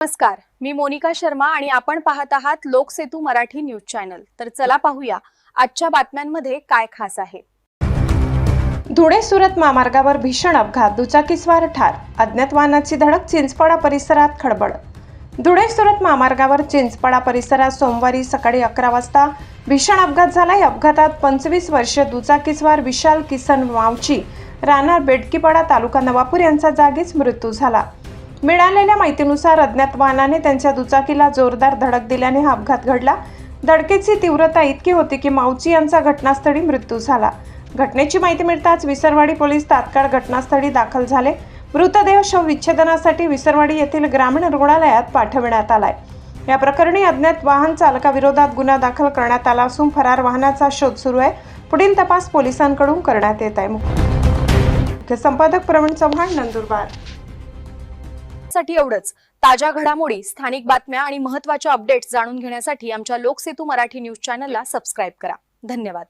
नमस्कार, मी मोनिका शर्मा आणि आपण पाहत आहात लोकसेतू मराठी न्यूज चॅनल। तर चला पाहूया आजच्या बातम्यांमध्ये काय खास आहे। धुळे सुरत महामार्गावर भीषण अपघात, दुचाकीस्वार ठार, अज्ञात वाहनाची धडक, चिंचपडा परिसरात खळबळ। धुळे सुरत महामार्गावर चिंचपडा परिसरात सोमवारी सकाळी 11 वाजता भीषण अपघात झाला। या अपघातात 25 वर्षीय दुचाकीस्वार विशाल किसन वावची, राहणार बेडकीपाडा, तालुका नवापूर यांचा जागीच मृत्यू झाला। मिळालेल्या माहितीनुसार अज्ञात वाहनाने त्यांच्या दुचाकीला जोरदार धडक दिल्याने हा अपघात घडला। धडकेची तीव्रता इतकी होती की मावची यांचा घटनास्थळी मृत्यू झाला। घटनेची माहिती मिळताच विसरवाडी पोलीस तात्काळ घटनास्थळी दाखल झाले। मृतदेह शवविच्छेदनासाठी विसरवाडी येथील ग्रामीण रुग्णालयात पाठवण्यात आलाय। या प्रकरणी अज्ञात वाहन चालकाविरोधात गुन्हा दाखल करण्यात आला असून फरार वाहनाचा शोध सुरू आहे। पुढील तपास पोलिसांकडून करण्यात येत आहे। मुख्य संपादक प्रवीण चव्हाण, नंदुरबार। साठी एवढंच। ताज्या घडामोडी, स्थानिक बातम्या आणि महत्त्वाच्या अपडेट्स जाणून घेण्यासाठी आमच्या लोकसेतू मराठी न्यूज चॅनलला सबस्क्राइब करा। धन्यवाद।